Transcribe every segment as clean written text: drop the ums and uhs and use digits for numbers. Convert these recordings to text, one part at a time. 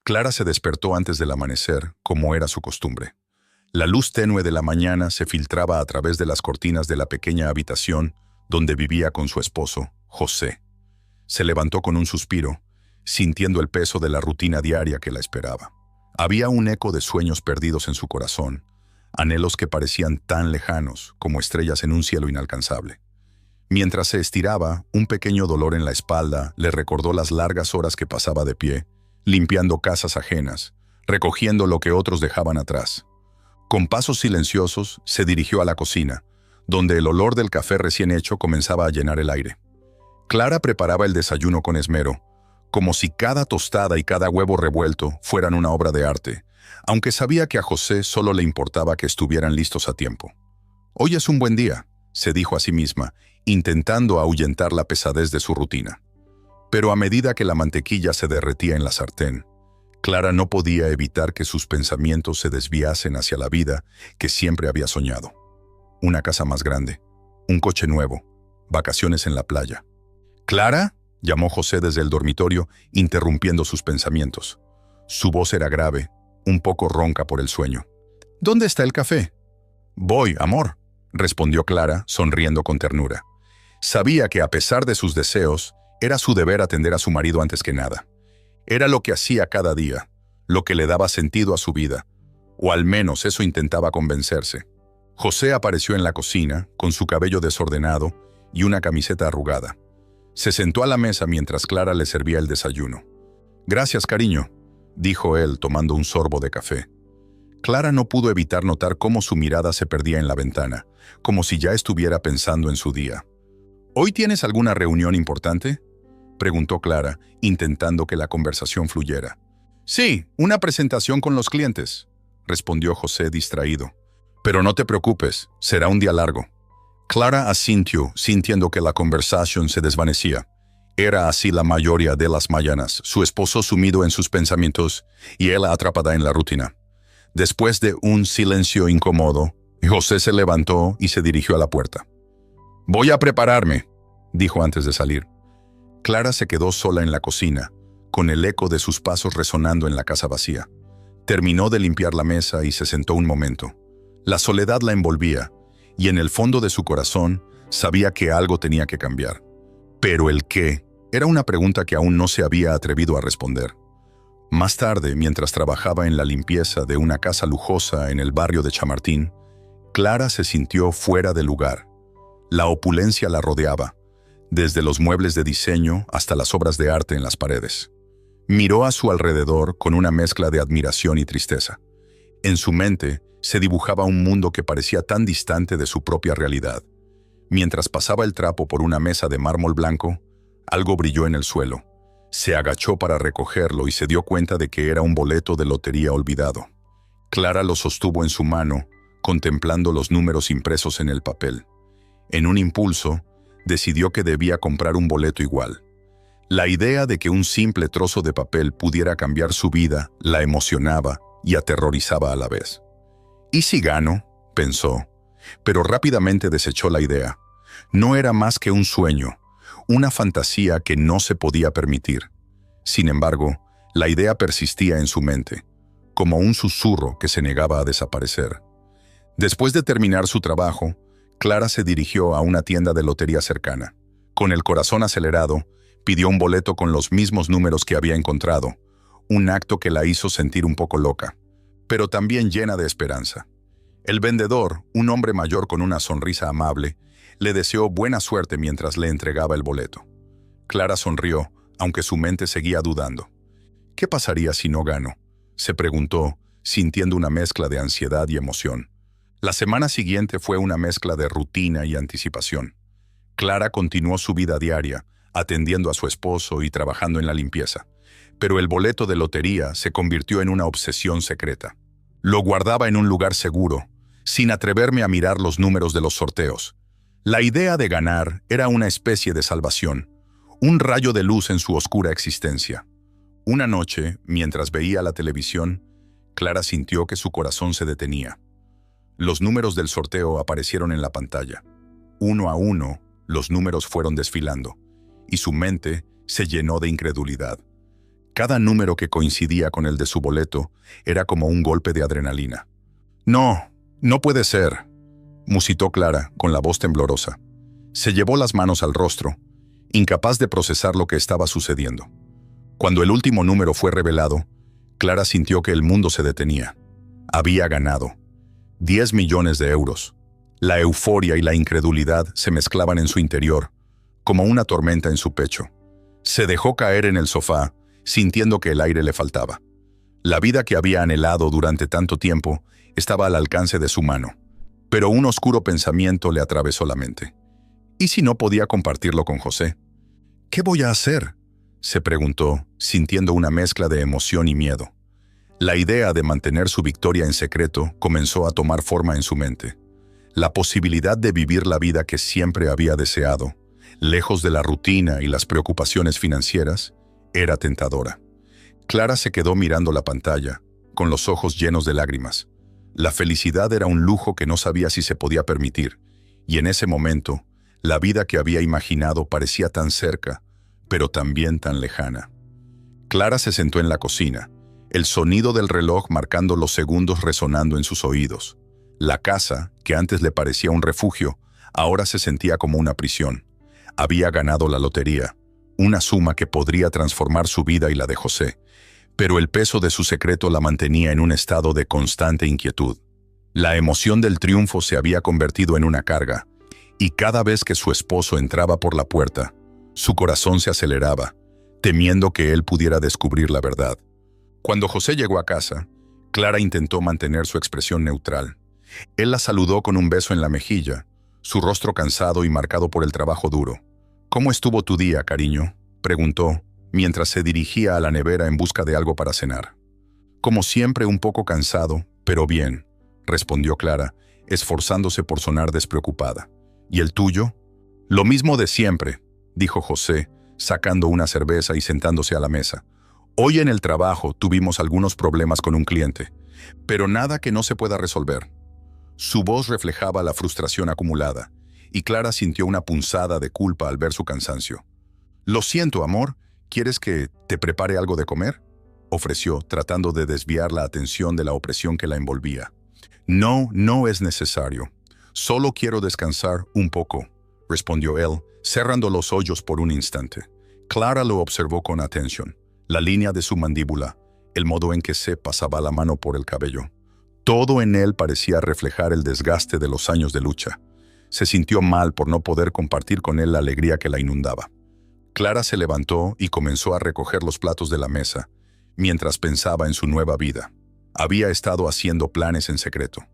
Clara se despertó antes del amanecer, como era su costumbre. La luz tenue de la mañana se filtraba a través de las cortinas de la pequeña habitación donde vivía con su esposo, José. Se levantó con un suspiro, sintiendo el peso de la rutina diaria que la esperaba. Había un eco de sueños perdidos en su corazón, anhelos que parecían tan lejanos como estrellas en un cielo inalcanzable. Mientras se estiraba, un pequeño dolor en la espalda le recordó las largas horas que pasaba de pie, limpiando casas ajenas, recogiendo lo que otros dejaban atrás. Con pasos silenciosos, se dirigió a la cocina, donde el olor del café recién hecho comenzaba a llenar el aire. Clara preparaba el desayuno con esmero, como si cada tostada y cada huevo revuelto fueran una obra de arte, aunque sabía que a José solo le importaba que estuvieran listos a tiempo. «Hoy es un buen día», se dijo a sí misma, intentando ahuyentar la pesadez de su rutina. Pero a medida que la mantequilla se derretía en la sartén, Clara no podía evitar que sus pensamientos se desviasen hacia la vida que siempre había soñado. Una casa más grande, un coche nuevo, vacaciones en la playa. «¿Clara?», llamó José desde el dormitorio, interrumpiendo sus pensamientos. Su voz era grave, un poco ronca por el sueño. «¿Dónde está el café?» «Voy, amor», respondió Clara, sonriendo con ternura. Sabía que a pesar de sus deseos, era su deber atender a su marido antes que nada. Era lo que hacía cada día, lo que le daba sentido a su vida, o al menos eso intentaba convencerse. José apareció en la cocina, con su cabello desordenado y una camiseta arrugada. Se sentó a la mesa mientras Clara le servía el desayuno. «Gracias, cariño», dijo él tomando un sorbo de café. Clara no pudo evitar notar cómo su mirada se perdía en la ventana, como si ya estuviera pensando en su día. «¿Hoy tienes alguna reunión importante?», preguntó Clara, intentando que la conversación fluyera. «Sí, una presentación con los clientes», respondió José distraído. «Pero no te preocupes, será un día largo». Clara asintió, sintiendo que la conversación se desvanecía. Era así la mayoría de las mañanas, su esposo sumido en sus pensamientos y ella atrapada en la rutina. Después de un silencio incómodo, José se levantó y se dirigió a la puerta. «Voy a prepararme», dijo antes de salir. Clara se quedó sola en la cocina, con el eco de sus pasos resonando en la casa vacía. Terminó de limpiar la mesa y se sentó un momento. La soledad la envolvía, y en el fondo de su corazón sabía que algo tenía que cambiar. Pero ¿el qué? Era una pregunta que aún no se había atrevido a responder. Más tarde, mientras trabajaba en la limpieza de una casa lujosa en el barrio de Chamartín, Clara se sintió fuera de lugar. La opulencia la rodeaba, desde los muebles de diseño hasta las obras de arte en las paredes. Miró a su alrededor con una mezcla de admiración y tristeza. En su mente se dibujaba un mundo que parecía tan distante de su propia realidad. Mientras pasaba el trapo por una mesa de mármol blanco, algo brilló en el suelo. Se agachó para recogerlo y se dio cuenta de que era un boleto de lotería olvidado. Clara lo sostuvo en su mano, contemplando los números impresos en el papel. En un impulso, decidió que debía comprar un boleto igual. La idea de que un simple trozo de papel pudiera cambiar su vida la emocionaba y aterrorizaba a la vez. «¿Y si gano?», pensó, pero rápidamente desechó la idea. No era más que un sueño, una fantasía que no se podía permitir. Sin embargo, la idea persistía en su mente, como un susurro que se negaba a desaparecer. Después de terminar su trabajo, Clara se dirigió a una tienda de lotería cercana. Con el corazón acelerado, pidió un boleto con los mismos números que había encontrado, un acto que la hizo sentir un poco loca, pero también llena de esperanza. El vendedor, un hombre mayor con una sonrisa amable, le deseó buena suerte mientras le entregaba el boleto. Clara sonrió, aunque su mente seguía dudando. «¿Qué pasaría si no gano?», se preguntó, sintiendo una mezcla de ansiedad y emoción. La semana siguiente fue una mezcla de rutina y anticipación. Clara continuó su vida diaria, atendiendo a su esposo y trabajando en la limpieza. Pero el boleto de lotería se convirtió en una obsesión secreta. Lo guardaba en un lugar seguro, sin atreverme a mirar los números de los sorteos. La idea de ganar era una especie de salvación, un rayo de luz en su oscura existencia. Una noche, mientras veía la televisión, Clara sintió que su corazón se detenía. Los números del sorteo aparecieron en la pantalla. Uno a uno, los números fueron desfilando, y su mente se llenó de incredulidad. Cada número que coincidía con el de su boleto era como un golpe de adrenalina. «No, no puede ser», musitó Clara con la voz temblorosa. Se llevó las manos al rostro, incapaz de procesar lo que estaba sucediendo. Cuando el último número fue revelado, Clara sintió que el mundo se detenía. Había ganado. 10 millones de euros. La euforia y la incredulidad se mezclaban en su interior, como una tormenta en su pecho. Se dejó caer en el sofá, sintiendo que el aire le faltaba. La vida que había anhelado durante tanto tiempo estaba al alcance de su mano, pero un oscuro pensamiento le atravesó la mente. ¿Y si no podía compartirlo con José? «¿Qué voy a hacer?», se preguntó, sintiendo una mezcla de emoción y miedo. La idea de mantener su victoria en secreto comenzó a tomar forma en su mente. La posibilidad de vivir la vida que siempre había deseado, lejos de la rutina y las preocupaciones financieras, era tentadora. Clara se quedó mirando la pantalla, con los ojos llenos de lágrimas. La felicidad era un lujo que no sabía si se podía permitir, y en ese momento, la vida que había imaginado parecía tan cerca, pero también tan lejana. Clara se sentó en la cocina, el sonido del reloj marcando los segundos resonando en sus oídos. La casa, que antes le parecía un refugio, ahora se sentía como una prisión. Había ganado la lotería, una suma que podría transformar su vida y la de José, pero el peso de su secreto la mantenía en un estado de constante inquietud. La emoción del triunfo se había convertido en una carga, y cada vez que su esposo entraba por la puerta, su corazón se aceleraba, temiendo que él pudiera descubrir la verdad. Cuando José llegó a casa, Clara intentó mantener su expresión neutral. Él la saludó con un beso en la mejilla, su rostro cansado y marcado por el trabajo duro. «¿Cómo estuvo tu día, cariño?», preguntó, mientras se dirigía a la nevera en busca de algo para cenar. «Como siempre, un poco cansado, pero bien», respondió Clara, esforzándose por sonar despreocupada. «¿Y el tuyo?». «Lo mismo de siempre», dijo José, sacando una cerveza y sentándose a la mesa. «Hoy en el trabajo tuvimos algunos problemas con un cliente, pero nada que no se pueda resolver». Su voz reflejaba la frustración acumulada, y Clara sintió una punzada de culpa al ver su cansancio. «Lo siento, amor. ¿Quieres que te prepare algo de comer?», ofreció, tratando de desviar la atención de la opresión que la envolvía. «No, no es necesario. Solo quiero descansar un poco», respondió él, cerrando los ojos por un instante. Clara lo observó con atención. La línea de su mandíbula, el modo en que se pasaba la mano por el cabello. Todo en él parecía reflejar el desgaste de los años de lucha. Se sintió mal por no poder compartir con él la alegría que la inundaba. Clara se levantó y comenzó a recoger los platos de la mesa, mientras pensaba en su nueva vida. Había estado haciendo planes en secreto.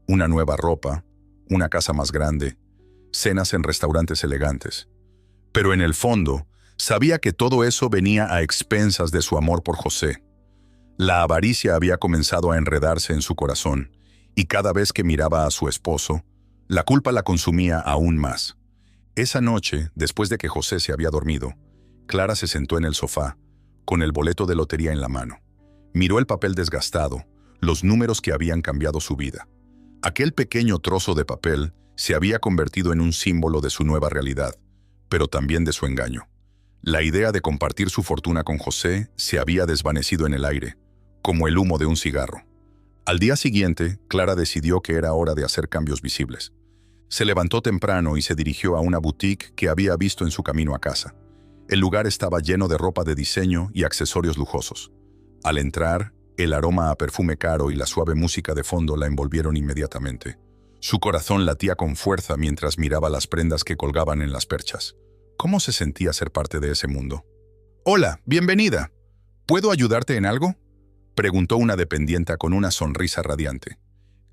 Una nueva ropa, una casa más grande, cenas en restaurantes elegantes. Pero en el fondo, sabía que todo eso venía a expensas de su amor por José. La avaricia había comenzado a enredarse en su corazón, y cada vez que miraba a su esposo, la culpa la consumía aún más. Esa noche, después de que José se había dormido, Clara se sentó en el sofá, con el boleto de lotería en la mano. Miró el papel desgastado, los números que habían cambiado su vida. Aquel pequeño trozo de papel se había convertido en un símbolo de su nueva realidad, pero también de su engaño. La idea de compartir su fortuna con José se había desvanecido en el aire, como el humo de un cigarro. Al día siguiente, Clara decidió que era hora de hacer cambios visibles. Se levantó temprano y se dirigió a una boutique que había visto en su camino a casa. El lugar estaba lleno de ropa de diseño y accesorios lujosos. Al entrar, el aroma a perfume caro y la suave música de fondo la envolvieron inmediatamente. Su corazón latía con fuerza mientras miraba las prendas que colgaban en las perchas. ¿Cómo se sentía ser parte de ese mundo? «Hola, bienvenida. ¿Puedo ayudarte en algo?», preguntó una dependienta con una sonrisa radiante.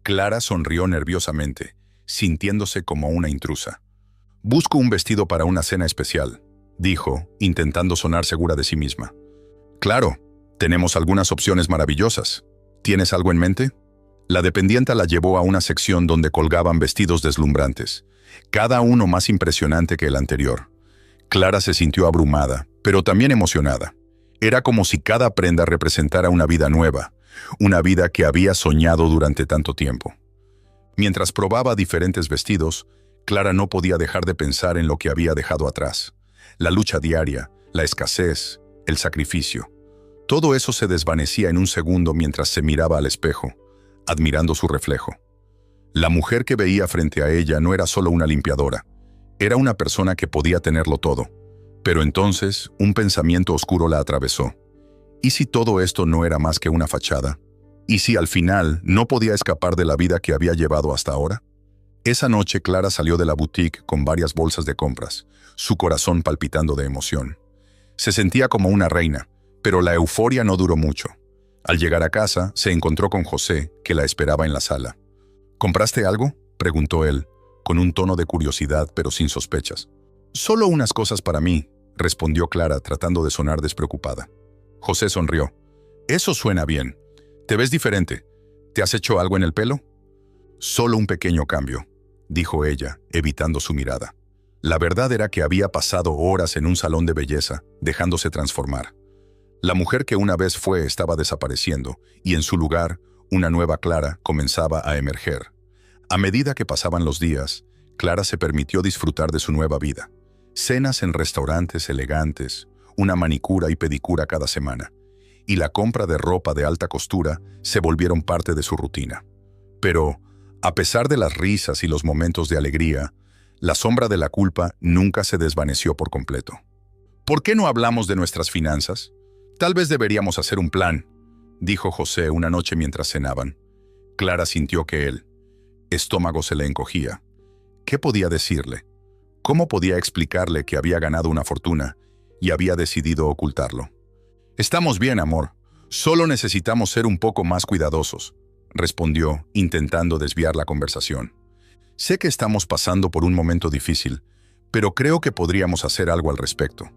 Clara sonrió nerviosamente, sintiéndose como una intrusa. «Busco un vestido para una cena especial», dijo, intentando sonar segura de sí misma. «Claro, tenemos algunas opciones maravillosas. ¿Tienes algo en mente?». La dependienta la llevó a una sección donde colgaban vestidos deslumbrantes, cada uno más impresionante que el anterior. Clara se sintió abrumada, pero también emocionada. Era como si cada prenda representara una vida nueva, una vida que había soñado durante tanto tiempo. Mientras probaba diferentes vestidos, Clara no podía dejar de pensar en lo que había dejado atrás. La lucha diaria, la escasez, el sacrificio. Todo eso se desvanecía en un segundo mientras se miraba al espejo, admirando su reflejo. La mujer que veía frente a ella no era solo una limpiadora, era una persona que podía tenerlo todo. Pero entonces, un pensamiento oscuro la atravesó. ¿Y si todo esto no era más que una fachada? ¿Y si al final no podía escapar de la vida que había llevado hasta ahora? Esa noche Clara salió de la boutique con varias bolsas de compras, su corazón palpitando de emoción. Se sentía como una reina, pero la euforia no duró mucho. Al llegar a casa, se encontró con José, que la esperaba en la sala. ¿Compraste algo?, preguntó él, con un tono de curiosidad pero sin sospechas. «Solo unas cosas para mí», respondió Clara tratando de sonar despreocupada. José sonrió. «Eso suena bien. Te ves diferente. ¿Te has hecho algo en el pelo?» «Solo un pequeño cambio», dijo ella, evitando su mirada. La verdad era que había pasado horas en un salón de belleza, dejándose transformar. La mujer que una vez fue estaba desapareciendo, y en su lugar, una nueva Clara comenzaba a emerger. A medida que pasaban los días, Clara se permitió disfrutar de su nueva vida. Cenas en restaurantes elegantes, una manicura y pedicura cada semana, y la compra de ropa de alta costura se volvieron parte de su rutina. Pero, a pesar de las risas y los momentos de alegría, la sombra de la culpa nunca se desvaneció por completo. «¿Por qué no hablamos de nuestras finanzas? Tal vez deberíamos hacer un plan», dijo José una noche mientras cenaban. Clara sintió que el estómago se le encogía. ¿Qué podía decirle? ¿Cómo podía explicarle que había ganado una fortuna y había decidido ocultarlo? «Estamos bien, amor. Solo necesitamos ser un poco más cuidadosos», respondió, intentando desviar la conversación. «Sé que estamos pasando por un momento difícil, pero creo que podríamos hacer algo al respecto.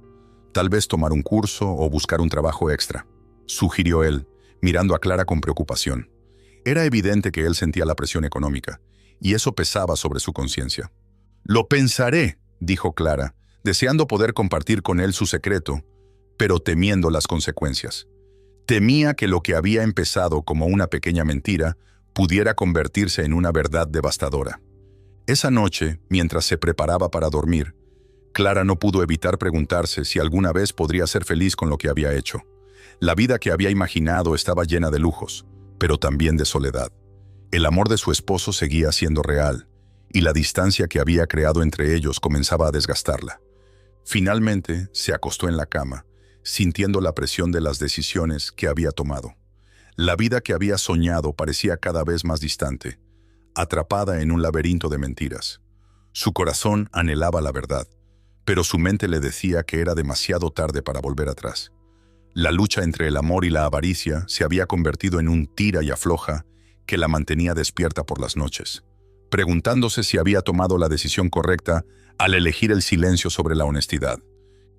Tal vez tomar un curso o buscar un trabajo extra», sugirió él, mirando a Clara con preocupación. Era evidente que él sentía la presión económica, y eso pesaba sobre su conciencia. «Lo pensaré», dijo Clara, deseando poder compartir con él su secreto, pero temiendo las consecuencias. Temía que lo que había empezado como una pequeña mentira pudiera convertirse en una verdad devastadora. Esa noche, mientras se preparaba para dormir, Clara no pudo evitar preguntarse si alguna vez podría ser feliz con lo que había hecho. La vida que había imaginado estaba llena de lujos, pero también de soledad. El amor de su esposo seguía siendo real, y la distancia que había creado entre ellos comenzaba a desgastarla. Finalmente, se acostó en la cama, sintiendo la presión de las decisiones que había tomado. La vida que había soñado parecía cada vez más distante, atrapada en un laberinto de mentiras. Su corazón anhelaba la verdad, pero su mente le decía que era demasiado tarde para volver atrás. La lucha entre el amor y la avaricia se había convertido en un tira y afloja que la mantenía despierta por las noches, preguntándose si había tomado la decisión correcta al elegir el silencio sobre la honestidad.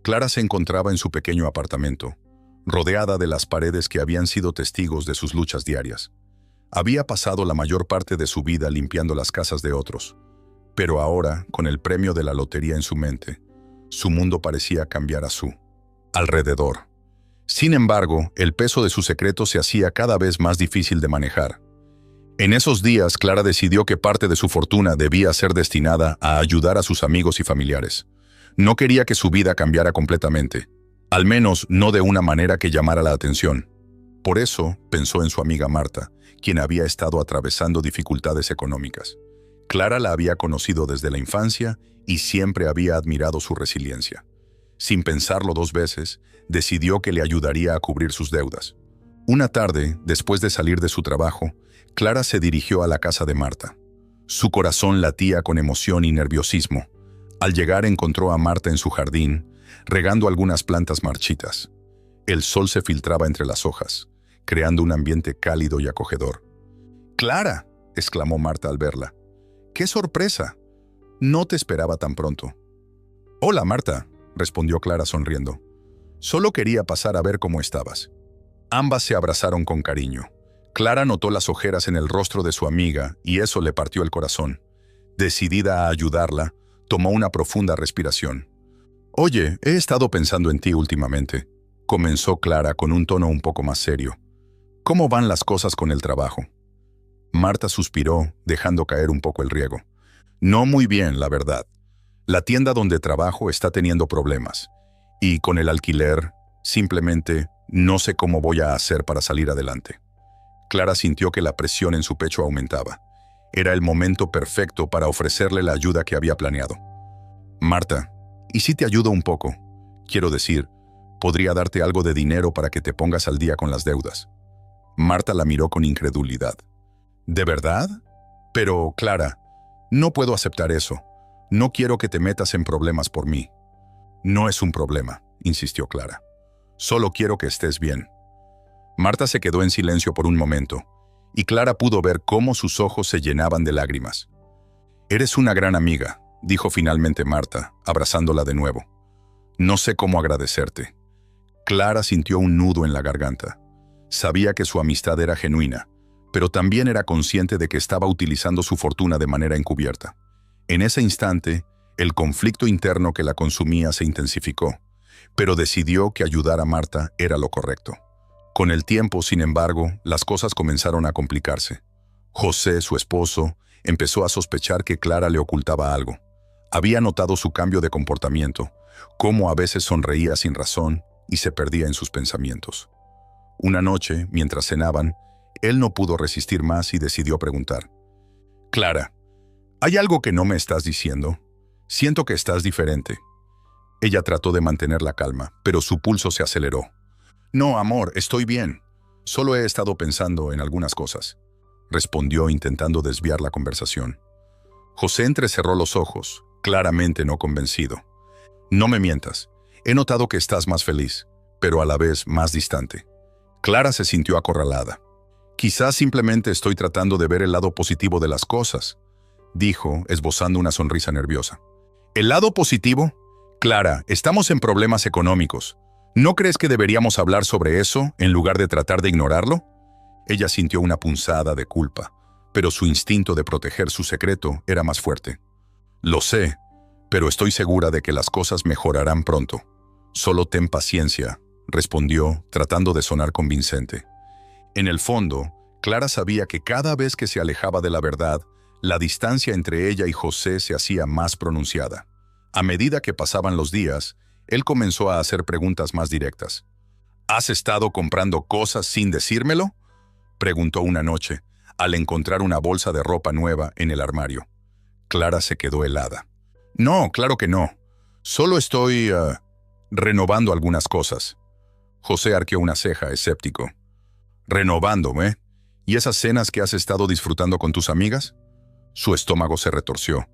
Clara se encontraba en su pequeño apartamento, rodeada de las paredes que habían sido testigos de sus luchas diarias. Había pasado la mayor parte de su vida limpiando las casas de otros, pero ahora, con el premio de la lotería en su mente, su mundo parecía cambiar a su alrededor. Sin embargo, el peso de su secreto se hacía cada vez más difícil de manejar. En esos días, Clara decidió que parte de su fortuna debía ser destinada a ayudar a sus amigos y familiares. No quería que su vida cambiara completamente, al menos no de una manera que llamara la atención. Por eso, pensó en su amiga Marta, quien había estado atravesando dificultades económicas. Clara la había conocido desde la infancia y siempre había admirado su resiliencia. Sin pensarlo dos veces, decidió que le ayudaría a cubrir sus deudas. Una tarde, después de salir de su trabajo, Clara se dirigió a la casa de Marta. Su corazón latía con emoción y nerviosismo. Al llegar encontró a Marta en su jardín, regando algunas plantas marchitas. El sol se filtraba entre las hojas, creando un ambiente cálido y acogedor. «¡Clara!», exclamó Marta al verla. «¡Qué sorpresa! No te esperaba tan pronto». «Hola, Marta», respondió Clara sonriendo. «Solo quería pasar a ver cómo estabas». Ambas se abrazaron con cariño. Clara notó las ojeras en el rostro de su amiga y eso le partió el corazón. Decidida a ayudarla, tomó una profunda respiración. «Oye, he estado pensando en ti últimamente», comenzó Clara con un tono un poco más serio. «¿Cómo van las cosas con el trabajo?». Marta suspiró, dejando caer un poco el riego. «No muy bien, la verdad. La tienda donde trabajo está teniendo problemas. Y con el alquiler, simplemente No sé cómo voy a hacer para salir adelante. Clara sintió que la presión en su pecho aumentaba. Era el momento perfecto para ofrecerle la ayuda que había planeado. Marta, ¿y si te ayudo un poco? Quiero decir, podría darte algo de dinero para que te pongas al día con las deudas. Marta la miró con incredulidad. ¿De verdad? Pero, Clara, no puedo aceptar eso. No quiero que te metas en problemas por mí. No es un problema, insistió Clara. Solo quiero que estés bien. Marta se quedó en silencio por un momento, y Clara pudo ver cómo sus ojos se llenaban de lágrimas. Eres una gran amiga, dijo finalmente Marta, abrazándola de nuevo. No sé cómo agradecerte. Clara sintió un nudo en la garganta. Sabía que su amistad era genuina, pero también era consciente de que estaba utilizando su fortuna de manera encubierta. En ese instante, el conflicto interno que la consumía se intensificó, pero decidió que ayudar a Marta era lo correcto. Con el tiempo, sin embargo, las cosas comenzaron a complicarse. José, su esposo, empezó a sospechar que Clara le ocultaba algo. Había notado su cambio de comportamiento, cómo a veces sonreía sin razón y se perdía en sus pensamientos. Una noche, mientras cenaban, él no pudo resistir más y decidió preguntar. «Clara, ¿hay algo que no me estás diciendo? Siento que estás diferente». Ella trató de mantener la calma, pero su pulso se aceleró. «No, amor, estoy bien. Solo he estado pensando en algunas cosas», respondió intentando desviar la conversación. José entrecerró los ojos, claramente no convencido. «No me mientas. He notado que estás más feliz, pero a la vez más distante». Clara se sintió acorralada. «Quizás simplemente estoy tratando de ver el lado positivo de las cosas», dijo, esbozando una sonrisa nerviosa. «¿El lado positivo? Clara, estamos en problemas económicos. ¿No crees que deberíamos hablar sobre eso en lugar de tratar de ignorarlo?» Ella sintió una punzada de culpa, pero su instinto de proteger su secreto era más fuerte. «Lo sé, pero estoy segura de que las cosas mejorarán pronto. Solo ten paciencia», respondió, tratando de sonar convincente. En el fondo, Clara sabía que cada vez que se alejaba de la verdad, la distancia entre ella y José se hacía más pronunciada. A medida que pasaban los días, él comenzó a hacer preguntas más directas. «¿Has estado comprando cosas sin decírmelo?», preguntó una noche, al encontrar una bolsa de ropa nueva en el armario. Clara se quedó helada. «No, claro que no. Solo estoy renovando algunas cosas». José arqueó una ceja, escéptico. «¿Renovando, eh? ¿Y esas cenas que has estado disfrutando con tus amigas?». Su estómago se retorció.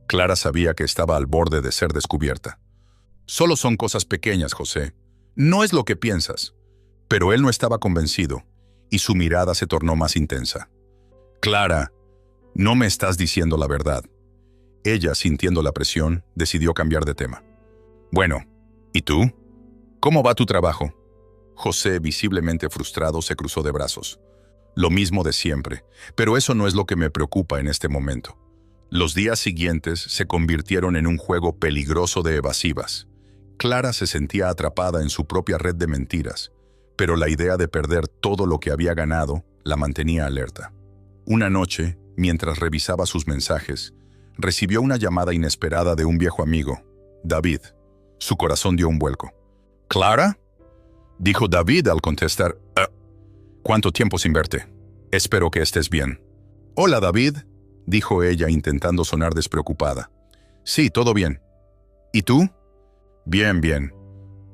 Clara sabía que estaba al borde de ser descubierta. «Solo son cosas pequeñas, José. No es lo que piensas». Pero él no estaba convencido, y su mirada se tornó más intensa. «Clara, no me estás diciendo la verdad». Ella, sintiendo la presión, decidió cambiar de tema. «Bueno, ¿y tú? ¿Cómo va tu trabajo?». José, visiblemente frustrado, se cruzó de brazos. «Lo mismo de siempre, pero eso no es lo que me preocupa en este momento». Los días siguientes se convirtieron en un juego peligroso de evasivas. Clara se sentía atrapada en su propia red de mentiras, pero la idea de perder todo lo que había ganado la mantenía alerta. Una noche, mientras revisaba sus mensajes, recibió una llamada inesperada de un viejo amigo, David. Su corazón dio un vuelco. «¿Clara?», dijo David al contestar. «¿Cuánto tiempo sin verte? Espero que estés bien». «Hola, David», dijo ella intentando sonar despreocupada. «Sí, todo bien. ¿Y tú?». «Bien, bien.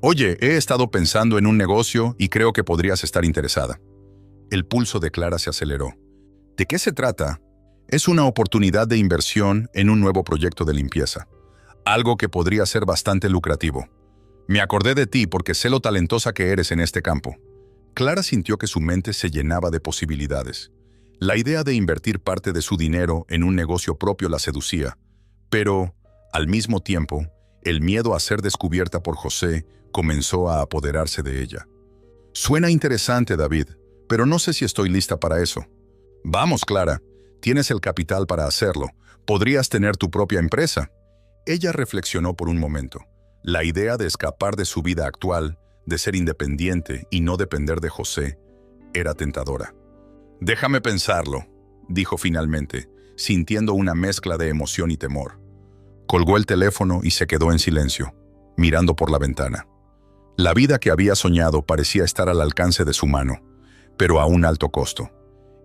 Oye, he estado pensando en un negocio y creo que podrías estar interesada». El pulso de Clara se aceleró. «¿De qué se trata?». «Es una oportunidad de inversión en un nuevo proyecto de limpieza. Algo que podría ser bastante lucrativo. Me acordé de ti porque sé lo talentosa que eres en este campo». Clara sintió que su mente se llenaba de posibilidades. La idea de invertir parte de su dinero en un negocio propio la seducía, pero, al mismo tiempo, el miedo a ser descubierta por José comenzó a apoderarse de ella. «Suena interesante, David, pero no sé si estoy lista para eso». «Vamos, Clara, tienes el capital para hacerlo. Podrías tener tu propia empresa». Ella reflexionó por un momento. La idea de escapar de su vida actual, de ser independiente y no depender de José, era tentadora. «Déjame pensarlo», dijo finalmente, sintiendo una mezcla de emoción y temor. Colgó el teléfono y se quedó en silencio, mirando por la ventana. La vida que había soñado parecía estar al alcance de su mano, pero a un alto costo.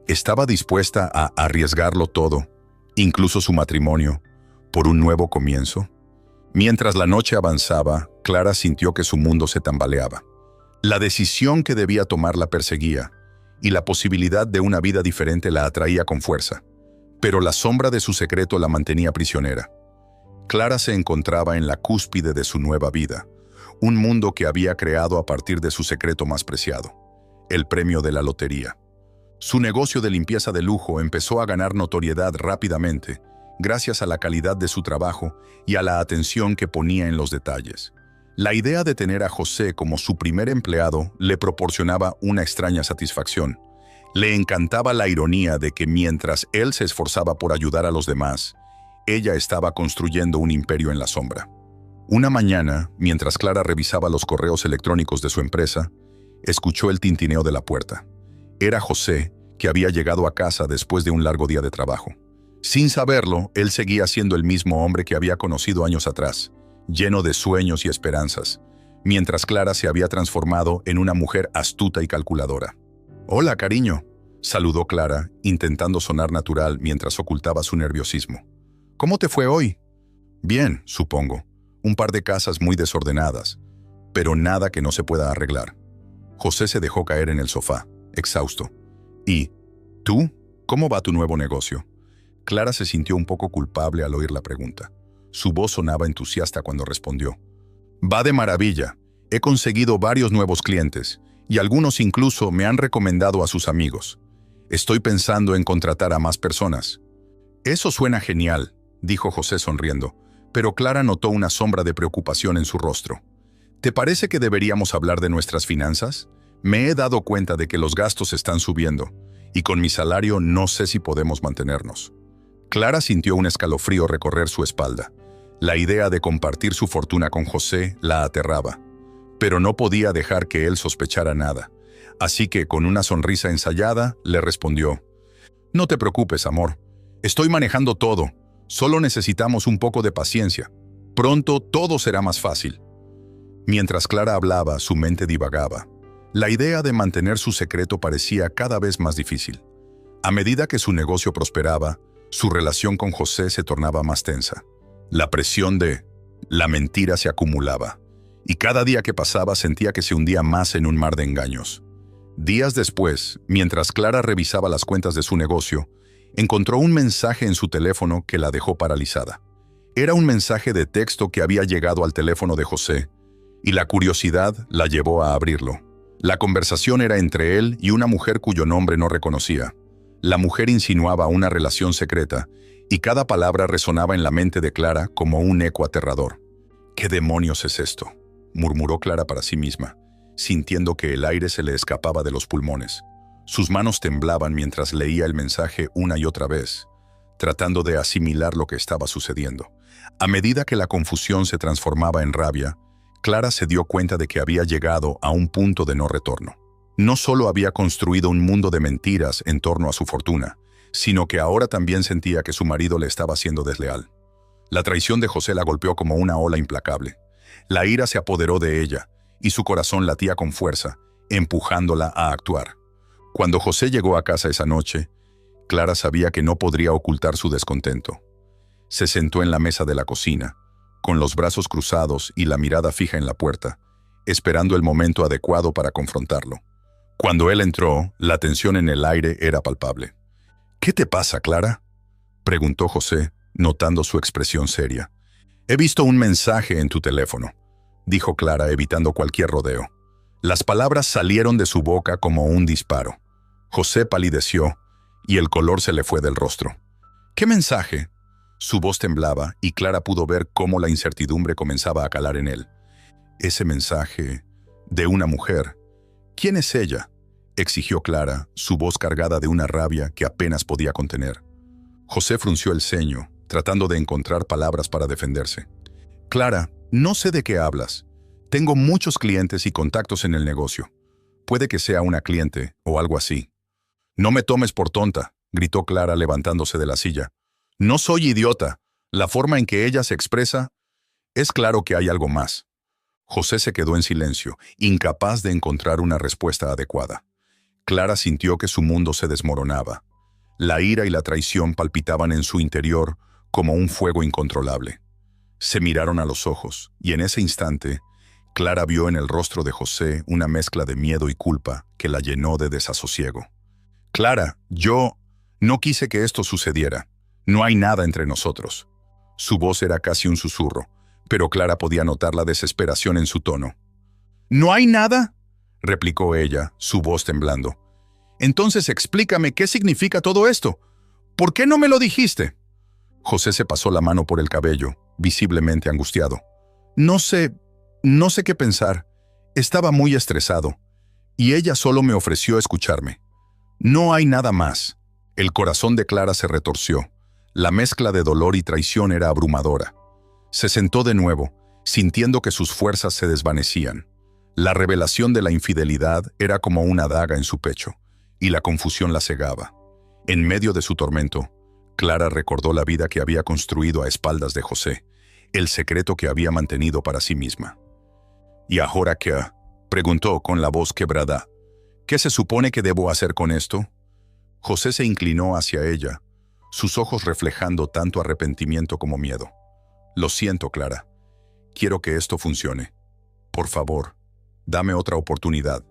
Estaba dispuesta a arriesgarlo todo, incluso su matrimonio, por un nuevo comienzo. Mientras la noche avanzaba, Clara sintió que su mundo se tambaleaba. La decisión que debía tomar la perseguía, y la posibilidad de una vida diferente la atraía con fuerza. Pero la sombra de su secreto la mantenía prisionera. Clara se encontraba en la cúspide de su nueva vida, un mundo que había creado a partir de su secreto más preciado, el premio de la lotería. Su negocio de limpieza de lujo empezó a ganar notoriedad rápidamente, gracias a la calidad de su trabajo y a la atención que ponía en los detalles. La idea de tener a José como su primer empleado le proporcionaba una extraña satisfacción. Le encantaba la ironía de que mientras él se esforzaba por ayudar a los demás, ella estaba construyendo un imperio en la sombra. Una mañana, mientras Clara revisaba los correos electrónicos de su empresa, escuchó el tintineo de la puerta. Era José, que había llegado a casa después de un largo día de trabajo. Sin saberlo, él seguía siendo el mismo hombre que había conocido años atrás, lleno de sueños y esperanzas, mientras Clara se había transformado en una mujer astuta y calculadora. «Hola, cariño», saludó Clara, intentando sonar natural mientras ocultaba su nerviosismo. «¿Cómo te fue hoy?» «Bien, supongo. Un par de casas muy desordenadas, pero nada que no se pueda arreglar». José se dejó caer en el sofá, exhausto. «¿Y tú? ¿Cómo va tu nuevo negocio?» Clara se sintió un poco culpable al oír la pregunta. Su voz sonaba entusiasta cuando respondió. «Va de maravilla. He conseguido varios nuevos clientes, y algunos incluso me han recomendado a sus amigos. Estoy pensando en contratar a más personas». «Eso suena genial», dijo José sonriendo, pero Clara notó una sombra de preocupación en su rostro. «¿Te parece que deberíamos hablar de nuestras finanzas? Me he dado cuenta de que los gastos están subiendo, y con mi salario no sé si podemos mantenernos». Clara sintió un escalofrío recorrer su espalda. La idea de compartir su fortuna con José la aterraba, pero no podía dejar que él sospechara nada. Así que, con una sonrisa ensayada, le respondió: «No te preocupes, amor. Estoy manejando todo. Solo necesitamos un poco de paciencia. Pronto todo será más fácil». Mientras Clara hablaba, su mente divagaba. La idea de mantener su secreto parecía cada vez más difícil. A medida que su negocio prosperaba, su relación con José se tornaba más tensa. La presión de la mentira se acumulaba, y cada día que pasaba sentía que se hundía más en un mar de engaños. Días después, mientras Clara revisaba las cuentas de su negocio, encontró un mensaje en su teléfono que la dejó paralizada. Era un mensaje de texto que había llegado al teléfono de José, y la curiosidad la llevó a abrirlo. La conversación era entre él y una mujer cuyo nombre no reconocía. La mujer insinuaba una relación secreta, y cada palabra resonaba en la mente de Clara como un eco aterrador. «¿Qué demonios es esto?», murmuró Clara para sí misma, sintiendo que el aire se le escapaba de los pulmones. Sus manos temblaban mientras leía el mensaje una y otra vez, tratando de asimilar lo que estaba sucediendo. A medida que la confusión se transformaba en rabia, Clara se dio cuenta de que había llegado a un punto de no retorno. No solo había construido un mundo de mentiras en torno a su fortuna, sino que ahora también sentía que su marido le estaba siendo desleal. La traición de José la golpeó como una ola implacable. La ira se apoderó de ella, y su corazón latía con fuerza, empujándola a actuar. Cuando José llegó a casa esa noche, Clara sabía que no podría ocultar su descontento. Se sentó en la mesa de la cocina, con los brazos cruzados y la mirada fija en la puerta, esperando el momento adecuado para confrontarlo. Cuando él entró, la tensión en el aire era palpable. «¿Qué te pasa, Clara?», preguntó José, notando su expresión seria. «He visto un mensaje en tu teléfono», dijo Clara, evitando cualquier rodeo. Las palabras salieron de su boca como un disparo. José palideció, y el color se le fue del rostro. «¿Qué mensaje?». Su voz temblaba, y Clara pudo ver cómo la incertidumbre comenzaba a calar en él. «Ese mensaje de una mujer. ¿Quién es ella?», exigió Clara, su voz cargada de una rabia que apenas podía contener. José frunció el ceño, tratando de encontrar palabras para defenderse. «Clara, no sé de qué hablas. Tengo muchos clientes y contactos en el negocio. Puede que sea una cliente o algo así». «No me tomes por tonta», gritó Clara levantándose de la silla. «No soy idiota. La forma en que ella se expresa, es claro que hay algo más». José se quedó en silencio, incapaz de encontrar una respuesta adecuada. Clara sintió que su mundo se desmoronaba. La ira y la traición palpitaban en su interior como un fuego incontrolable. Se miraron a los ojos, y en ese instante, Clara vio en el rostro de José una mezcla de miedo y culpa que la llenó de desasosiego. «Clara, yo no quise que esto sucediera. No hay nada entre nosotros». Su voz era casi un susurro, pero Clara podía notar la desesperación en su tono. «¿No hay nada?», replicó ella, su voz temblando. «Entonces explícame qué significa todo esto. ¿Por qué no me lo dijiste?». José se pasó la mano por el cabello, visiblemente angustiado. No sé qué pensar. Estaba muy estresado, y ella solo me ofreció escucharme. No hay nada más». El corazón de Clara se retorció. La mezcla de dolor y traición era abrumadora. Se sentó de nuevo, sintiendo que sus fuerzas se desvanecían. La revelación de la infidelidad era como una daga en su pecho, y la confusión la cegaba. En medio de su tormento, Clara recordó la vida que había construido a espaldas de José, el secreto que había mantenido para sí misma. «¿Y ahora qué?», preguntó con la voz quebrada. «¿Qué se supone que debo hacer con esto?». José se inclinó hacia ella, sus ojos reflejando tanto arrepentimiento como miedo. «Lo siento, Clara. Quiero que esto funcione. Por favor, dame otra oportunidad».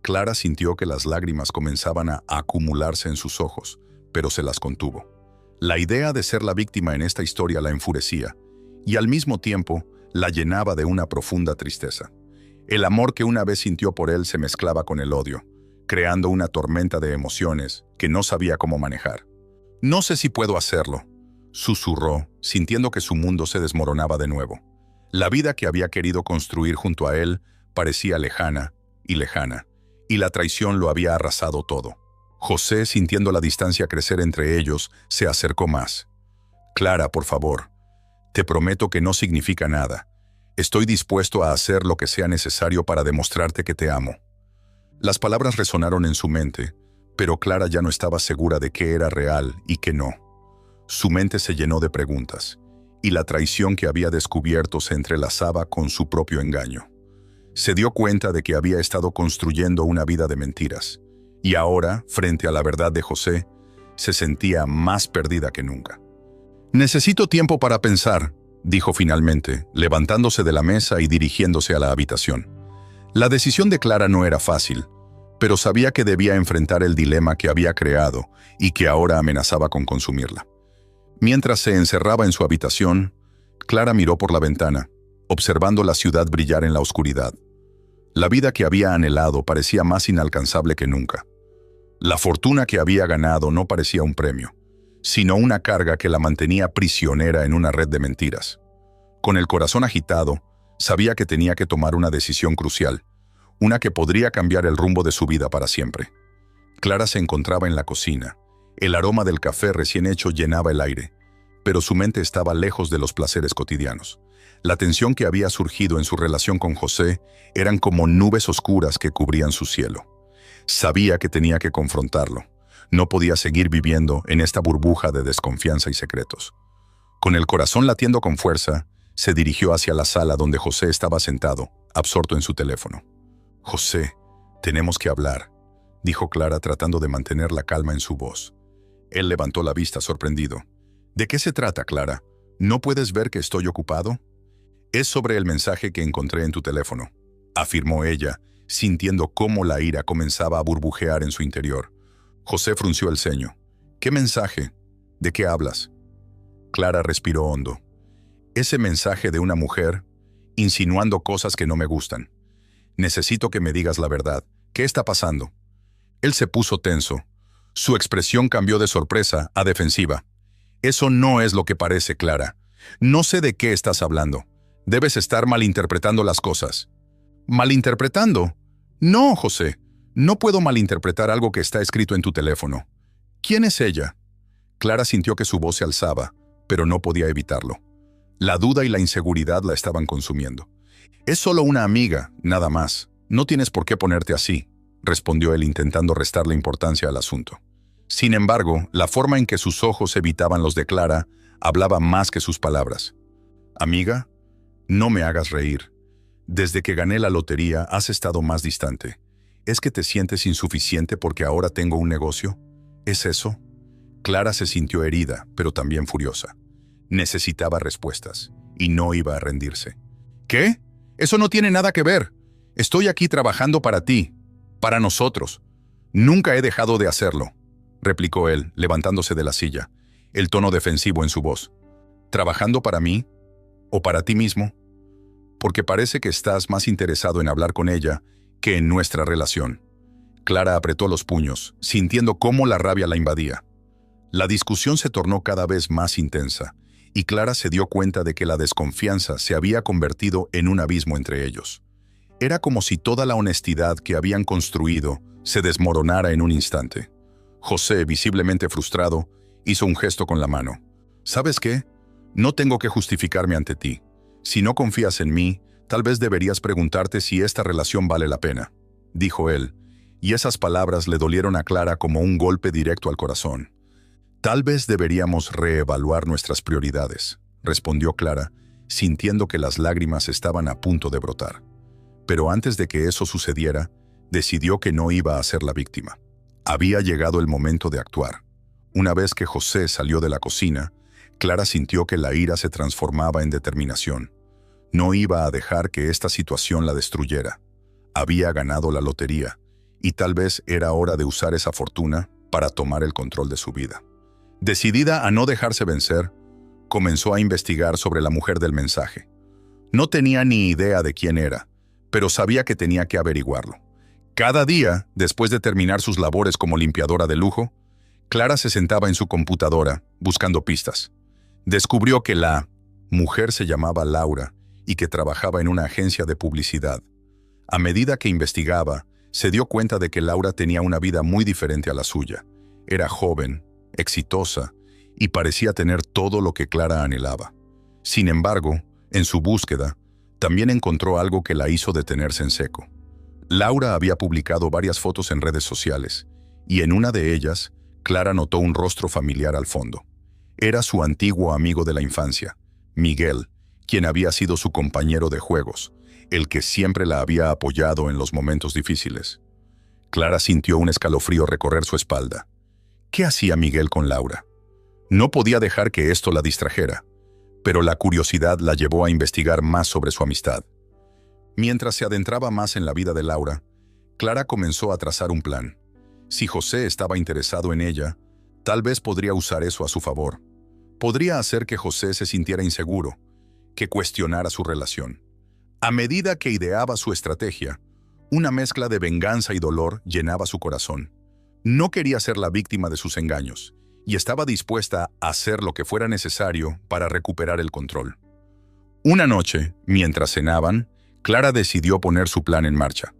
Clara sintió que las lágrimas comenzaban a acumularse en sus ojos, pero se las contuvo. La idea de ser la víctima en esta historia la enfurecía, y al mismo tiempo la llenaba de una profunda tristeza. El amor que una vez sintió por él se mezclaba con el odio, creando una tormenta de emociones que no sabía cómo manejar. «No sé si puedo hacerlo», susurró, sintiendo que su mundo se desmoronaba de nuevo. La vida que había querido construir junto a él parecía lejana, y la traición lo había arrasado todo. José, sintiendo la distancia crecer entre ellos, se acercó más. «Clara, por favor, te prometo que no significa nada. Estoy dispuesto a hacer lo que sea necesario para demostrarte que te amo». Las palabras resonaron en su mente, pero Clara ya no estaba segura de qué era real y qué no. Su mente se llenó de preguntas, y la traición que había descubierto se entrelazaba con su propio engaño. Se dio cuenta de que había estado construyendo una vida de mentiras, y ahora, frente a la verdad de José, se sentía más perdida que nunca. «Necesito tiempo para pensar», dijo finalmente, levantándose de la mesa y dirigiéndose a la habitación. La decisión de Clara no era fácil, pero sabía que debía enfrentar el dilema que había creado y que ahora amenazaba con consumirla. Mientras se encerraba en su habitación, Clara miró por la ventana, observando la ciudad brillar en la oscuridad. La vida que había anhelado parecía más inalcanzable que nunca. La fortuna que había ganado no parecía un premio, sino una carga que la mantenía prisionera en una red de mentiras. Con el corazón agitado, sabía que tenía que tomar una decisión crucial, una que podría cambiar el rumbo de su vida para siempre. Clara se encontraba en la cocina. El aroma del café recién hecho llenaba el aire, pero su mente estaba lejos de los placeres cotidianos. La tensión que había surgido en su relación con José eran como nubes oscuras que cubrían su cielo. Sabía que tenía que confrontarlo. No podía seguir viviendo en esta burbuja de desconfianza y secretos. Con el corazón latiendo con fuerza, se dirigió hacia la sala donde José estaba sentado, absorto en su teléfono. «José, tenemos que hablar», dijo Clara tratando de mantener la calma en su voz. Él levantó la vista sorprendido. «¿De qué se trata, Clara? ¿No puedes ver que estoy ocupado?» «Es sobre el mensaje que encontré en tu teléfono», afirmó ella, sintiendo cómo la ira comenzaba a burbujear en su interior. José frunció el ceño. «¿Qué mensaje? ¿De qué hablas?» Clara respiró hondo. «Ese mensaje de una mujer, insinuando cosas que no me gustan. Necesito que me digas la verdad. ¿Qué está pasando?» Él se puso tenso. Su expresión cambió de sorpresa a defensiva. «Eso no es lo que parece, Clara. No sé de qué estás hablando. Debes estar malinterpretando las cosas». «¿Malinterpretando? No, José. No puedo malinterpretar algo que está escrito en tu teléfono. ¿Quién es ella?» Clara sintió que su voz se alzaba, pero no podía evitarlo. La duda y la inseguridad la estaban consumiendo. «Es solo una amiga, nada más. No tienes por qué ponerte así», respondió él intentando restarle importancia al asunto. Sin embargo, la forma en que sus ojos evitaban los de Clara hablaba más que sus palabras. «Amiga, no me hagas reír. Desde que gané la lotería has estado más distante. ¿Es que te sientes insuficiente porque ahora tengo un negocio? ¿Es eso? Clara se sintió herida, pero también furiosa. Necesitaba respuestas, y no iba a rendirse. ¿Qué? Eso no tiene nada que ver. Estoy aquí trabajando para ti, para nosotros. Nunca he dejado de hacerlo, replicó él, levantándose de la silla, el tono defensivo en su voz. ¿Trabajando para mí? ¿O para ti mismo? Porque parece que estás más interesado en hablar con ella que en nuestra relación. Clara apretó los puños, sintiendo cómo la rabia la invadía. La discusión se tornó cada vez más intensa, y Clara se dio cuenta de que la desconfianza se había convertido en un abismo entre ellos. Era como si toda la honestidad que habían construido se desmoronara en un instante. José, visiblemente frustrado, hizo un gesto con la mano. ¿Sabes qué? No tengo que justificarme ante ti. Si no confías en mí, tal vez deberías preguntarte si esta relación vale la pena, dijo él, y esas palabras le dolieron a Clara como un golpe directo al corazón. Tal vez deberíamos reevaluar nuestras prioridades, respondió Clara, sintiendo que las lágrimas estaban a punto de brotar. Pero antes de que eso sucediera, decidió que no iba a ser la víctima. Había llegado el momento de actuar. Una vez que José salió de la cocina, Clara sintió que la ira se transformaba en determinación. No iba a dejar que esta situación la destruyera. Había ganado la lotería, y tal vez era hora de usar esa fortuna para tomar el control de su vida. Decidida a no dejarse vencer, comenzó a investigar sobre la mujer del mensaje. No tenía ni idea de quién era, pero sabía que tenía que averiguarlo. Cada día, después de terminar sus labores como limpiadora de lujo, Clara se sentaba en su computadora, buscando pistas. Descubrió que la mujer se llamaba Laura y que trabajaba en una agencia de publicidad. A medida que investigaba, se dio cuenta de que Laura tenía una vida muy diferente a la suya. Era joven, exitosa, y parecía tener todo lo que Clara anhelaba. Sin embargo, en su búsqueda, también encontró algo que la hizo detenerse en seco. Laura había publicado varias fotos en redes sociales, y en una de ellas, Clara notó un rostro familiar al fondo. Era su antiguo amigo de la infancia, Miguel, quien había sido su compañero de juegos, el que siempre la había apoyado en los momentos difíciles. Clara sintió un escalofrío recorrer su espalda. ¿Qué hacía Miguel con Laura? No podía dejar que esto la distrajera, pero la curiosidad la llevó a investigar más sobre su amistad. Mientras se adentraba más en la vida de Laura, Clara comenzó a trazar un plan. Si José estaba interesado en ella, tal vez podría usar eso a su favor. Podría hacer que José se sintiera inseguro, que cuestionara su relación. A medida que ideaba su estrategia, una mezcla de venganza y dolor llenaba su corazón. No quería ser la víctima de sus engaños, y estaba dispuesta a hacer lo que fuera necesario para recuperar el control. Una noche, mientras cenaban, Clara decidió poner su plan en marcha.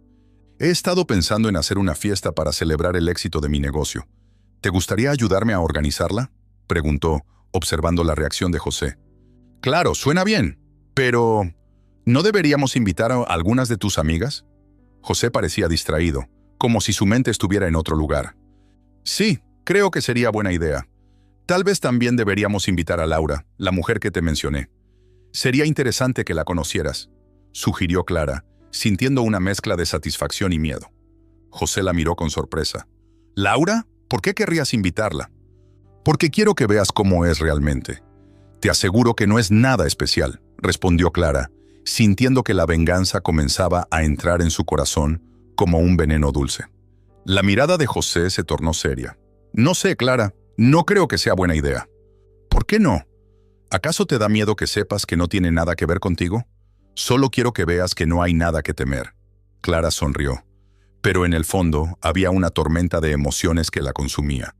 He estado pensando en hacer una fiesta para celebrar el éxito de mi negocio. ¿Te gustaría ayudarme a organizarla?, preguntó, observando la reacción de José. Claro, suena bien, pero ¿no deberíamos invitar a algunas de tus amigas? José parecía distraído, como si su mente estuviera en otro lugar. Sí, creo que sería buena idea. Tal vez también deberíamos invitar a Laura, la mujer que te mencioné. Sería interesante que la conocieras, sugirió Clara, sintiendo una mezcla de satisfacción y miedo. José la miró con sorpresa. ¿Laura? ¿Por qué querrías invitarla? Porque quiero que veas cómo es realmente. Te aseguro que no es nada especial, respondió Clara, sintiendo que la venganza comenzaba a entrar en su corazón como un veneno dulce. La mirada de José se tornó seria. No sé, Clara, no creo que sea buena idea. ¿Por qué no? ¿Acaso te da miedo que sepas que no tiene nada que ver contigo? Solo quiero que veas que no hay nada que temer. Clara sonrió, pero en el fondo había una tormenta de emociones que la consumía.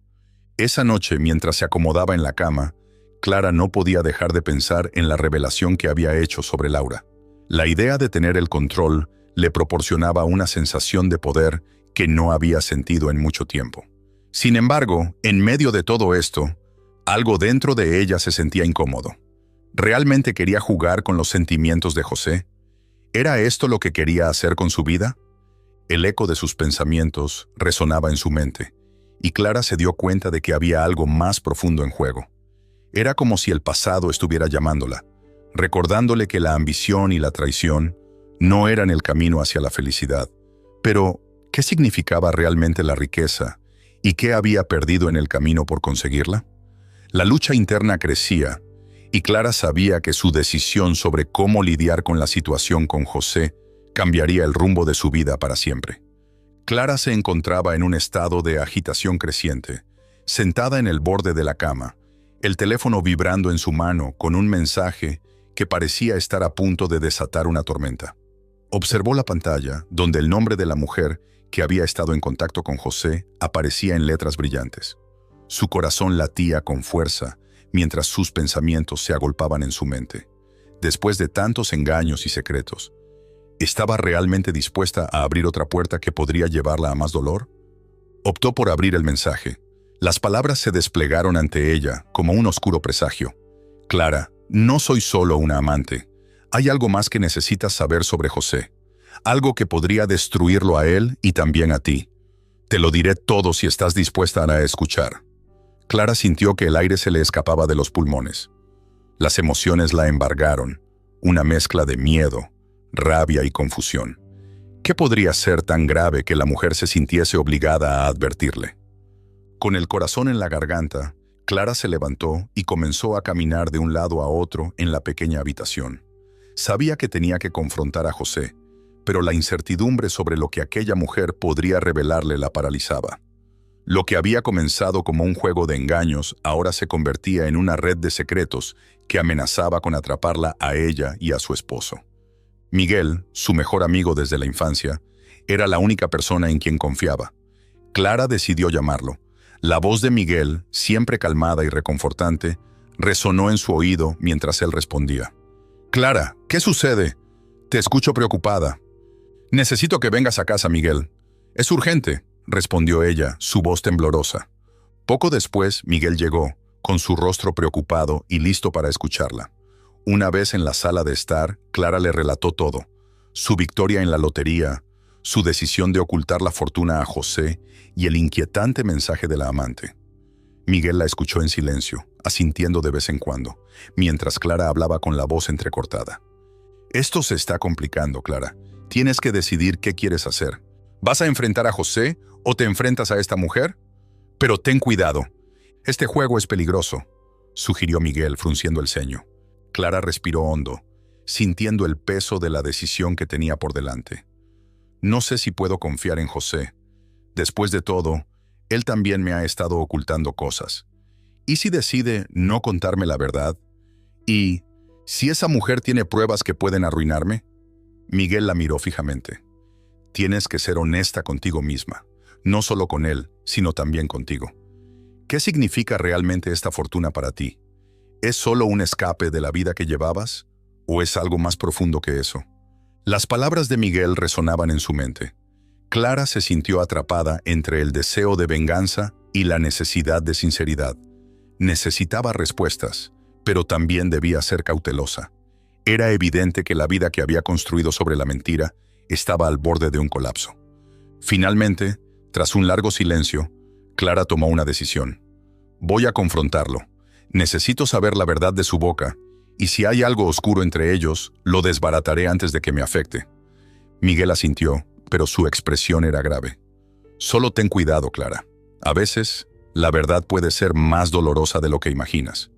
Esa noche, mientras se acomodaba en la cama, Clara no podía dejar de pensar en la revelación que había hecho sobre Laura. La idea de tener el control le proporcionaba una sensación de poder que no había sentido en mucho tiempo. Sin embargo, en medio de todo esto, algo dentro de ella se sentía incómodo. ¿Realmente quería jugar con los sentimientos de José? ¿Era esto lo que quería hacer con su vida? El eco de sus pensamientos resonaba en su mente, y Clara se dio cuenta de que había algo más profundo en juego. Era como si el pasado estuviera llamándola, recordándole que la ambición y la traición no eran el camino hacia la felicidad. Pero, ¿qué significaba realmente la riqueza? ¿Y qué había perdido en el camino por conseguirla? La lucha interna crecía, y Clara sabía que su decisión sobre cómo lidiar con la situación con José cambiaría el rumbo de su vida para siempre. Clara se encontraba en un estado de agitación creciente, sentada en el borde de la cama, el teléfono vibrando en su mano con un mensaje que parecía estar a punto de desatar una tormenta. Observó la pantalla, donde el nombre de la mujer que había estado en contacto con José aparecía en letras brillantes. Su corazón latía con fuerza, mientras sus pensamientos se agolpaban en su mente. Después de tantos engaños y secretos, ¿estaba realmente dispuesta a abrir otra puerta que podría llevarla a más dolor? Optó por abrir el mensaje. Las palabras se desplegaron ante ella como un oscuro presagio. Clara, no soy solo una amante. Hay algo más que necesitas saber sobre José. Algo que podría destruirlo a él y también a ti. Te lo diré todo si estás dispuesta a escuchar. Clara sintió que el aire se le escapaba de los pulmones. Las emociones la embargaron, una mezcla de miedo, rabia y confusión. ¿Qué podría ser tan grave que la mujer se sintiese obligada a advertirle? Con el corazón en la garganta, Clara se levantó y comenzó a caminar de un lado a otro en la pequeña habitación. Sabía que tenía que confrontar a José, pero la incertidumbre sobre lo que aquella mujer podría revelarle la paralizaba. Lo que había comenzado como un juego de engaños ahora se convertía en una red de secretos que amenazaba con atraparla a ella y a su esposo. Miguel, su mejor amigo desde la infancia, era la única persona en quien confiaba. Clara decidió llamarlo. La voz de Miguel, siempre calmada y reconfortante, resonó en su oído mientras él respondía. «Clara, ¿qué sucede? Te escucho preocupada». «Necesito que vengas a casa, Miguel. Es urgente», respondió ella, su voz temblorosa. Poco después, Miguel llegó, con su rostro preocupado y listo para escucharla. Una vez en la sala de estar, Clara le relató todo. Su victoria en la lotería, su decisión de ocultar la fortuna a José y el inquietante mensaje de la amante. Miguel la escuchó en silencio, asintiendo de vez en cuando, mientras Clara hablaba con la voz entrecortada. «Esto se está complicando, Clara. Tienes que decidir qué quieres hacer. ¿Vas a enfrentar a José o te enfrentas a esta mujer? Pero ten cuidado. Este juego es peligroso», sugirió Miguel, frunciendo el ceño. Clara respiró hondo, sintiendo el peso de la decisión que tenía por delante. «No sé si puedo confiar en José. Después de todo, él también me ha estado ocultando cosas. ¿Y si decide no contarme la verdad? ¿Y si esa mujer tiene pruebas que pueden arruinarme?» Miguel la miró fijamente. «Tienes que ser honesta contigo misma, no solo con él, sino también contigo. ¿Qué significa realmente esta fortuna para ti? ¿Es solo un escape de la vida que llevabas? ¿O es algo más profundo que eso?» Las palabras de Miguel resonaban en su mente. Clara se sintió atrapada entre el deseo de venganza y la necesidad de sinceridad. Necesitaba respuestas, pero también debía ser cautelosa. Era evidente que la vida que había construido sobre la mentira estaba al borde de un colapso. Finalmente, tras un largo silencio, Clara tomó una decisión. «Voy a confrontarlo. Necesito saber la verdad de su boca, y si hay algo oscuro entre ellos, lo desbarataré antes de que me afecte». Miguel asintió, pero su expresión era grave. «Solo ten cuidado, Clara. A veces, la verdad puede ser más dolorosa de lo que imaginas».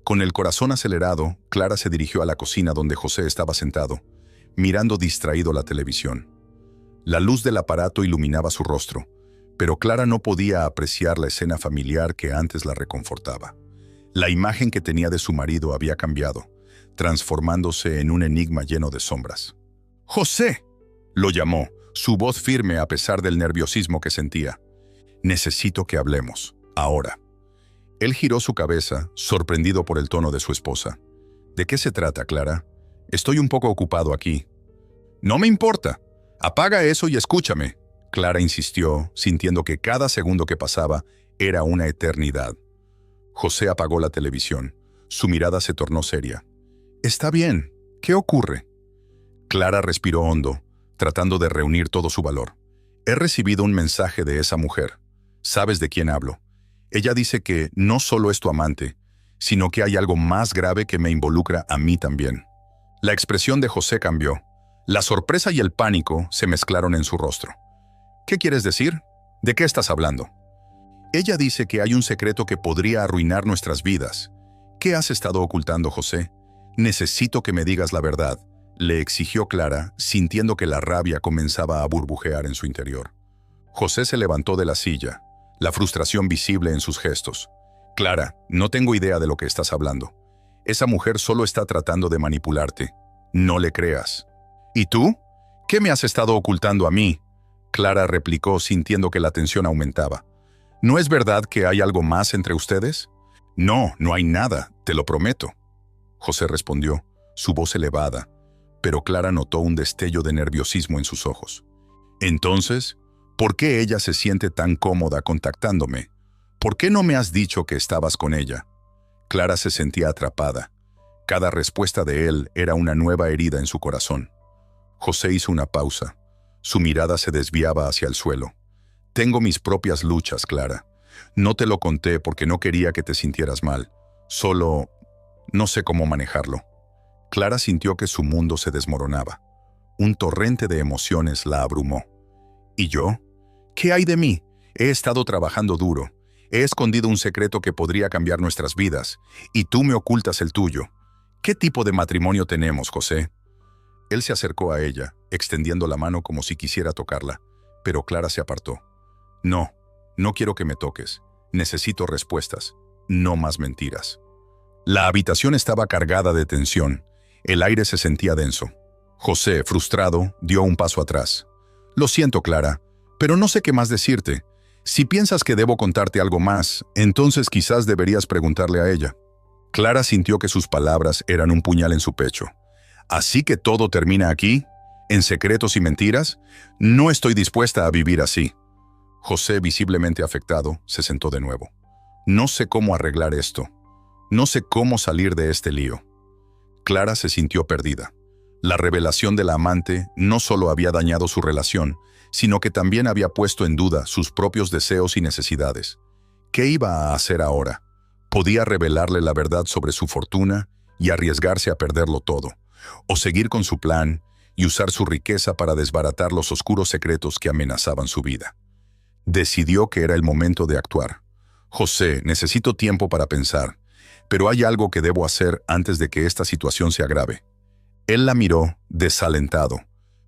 Con el corazón acelerado, Clara se dirigió a la cocina donde José estaba sentado, mirando distraído la televisión. La luz del aparato iluminaba su rostro, pero Clara no podía apreciar la escena familiar que antes la reconfortaba. La imagen que tenía de su marido había cambiado, transformándose en un enigma lleno de sombras. «¡José!», lo llamó, su voz firme a pesar del nerviosismo que sentía. «Necesito que hablemos, ahora». Él giró su cabeza, sorprendido por el tono de su esposa. «¿De qué se trata, Clara? Estoy un poco ocupado aquí». «No me importa. Apaga eso y escúchame», Clara insistió, sintiendo que cada segundo que pasaba era una eternidad. José apagó la televisión. Su mirada se tornó seria. «Está bien. ¿Qué ocurre?». Clara respiró hondo, tratando de reunir todo su valor. «He recibido un mensaje de esa mujer. ¿Sabes de quién hablo? Ella dice que no solo es tu amante, sino que hay algo más grave que me involucra a mí también». La expresión de José cambió. La sorpresa y el pánico se mezclaron en su rostro. ¿Qué quieres decir? ¿De qué estás hablando? Ella dice que hay un secreto que podría arruinar nuestras vidas. ¿Qué has estado ocultando, José? Necesito que me digas la verdad, le exigió Clara, sintiendo que la rabia comenzaba a burbujear en su interior. José se levantó de la silla, la frustración visible en sus gestos. Clara, no tengo idea de lo que estás hablando. Esa mujer solo está tratando de manipularte. No le creas. ¿Y tú? ¿Qué me has estado ocultando a mí? Clara replicó, sintiendo que la tensión aumentaba. ¿No es verdad que hay algo más entre ustedes? No, no hay nada, te lo prometo. José respondió, su voz elevada, pero Clara notó un destello de nerviosismo en sus ojos. Entonces, ¿por qué ella se siente tan cómoda contactándome? ¿Por qué no me has dicho que estabas con ella? Clara se sentía atrapada. Cada respuesta de él era una nueva herida en su corazón. José hizo una pausa. Su mirada se desviaba hacia el suelo. Tengo mis propias luchas, Clara. No te lo conté porque no quería que te sintieras mal. Solo no sé cómo manejarlo. Clara sintió que su mundo se desmoronaba. Un torrente de emociones la abrumó. ¿Y yo? ¿Qué hay de mí? He estado trabajando duro. He escondido un secreto que podría cambiar nuestras vidas, y tú me ocultas el tuyo. ¿Qué tipo de matrimonio tenemos, José? Él se acercó a ella, extendiendo la mano como si quisiera tocarla, pero Clara se apartó. No, no quiero que me toques. Necesito respuestas, no más mentiras. La habitación estaba cargada de tensión. El aire se sentía denso. José, frustrado, dio un paso atrás. Lo siento, Clara, pero no sé qué más decirte. Si piensas que debo contarte algo más, entonces quizás deberías preguntarle a ella. Clara sintió que sus palabras eran un puñal en su pecho. ¿Así que todo termina aquí? ¿En secretos y mentiras? No estoy dispuesta a vivir así. José, visiblemente afectado, se sentó de nuevo. No sé cómo arreglar esto. No sé cómo salir de este lío. Clara se sintió perdida. La revelación de la amante no solo había dañado su relación, sino que también había puesto en duda sus propios deseos y necesidades. ¿Qué iba a hacer ahora? Podía revelarle la verdad sobre su fortuna y arriesgarse a perderlo todo, o seguir con su plan y usar su riqueza para desbaratar los oscuros secretos que amenazaban su vida. Decidió que era el momento de actuar. José, necesito tiempo para pensar, pero hay algo que debo hacer antes de que esta situación se agrave. Él la miró, desalentado,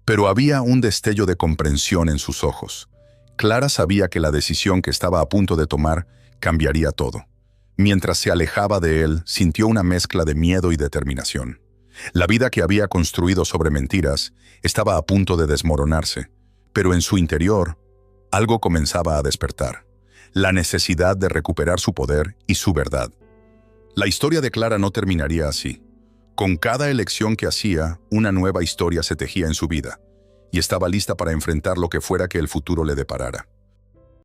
pero había un destello de comprensión en sus ojos. Clara sabía que la decisión que estaba a punto de tomar cambiaría todo. Mientras se alejaba de él, sintió una mezcla de miedo y determinación. La vida que había construido sobre mentiras estaba a punto de desmoronarse, pero en su interior, algo comenzaba a despertar. La necesidad de recuperar su poder y su verdad. La historia de Clara no terminaría así. Con cada elección que hacía, una nueva historia se tejía en su vida, y estaba lista para enfrentar lo que fuera que el futuro le deparara.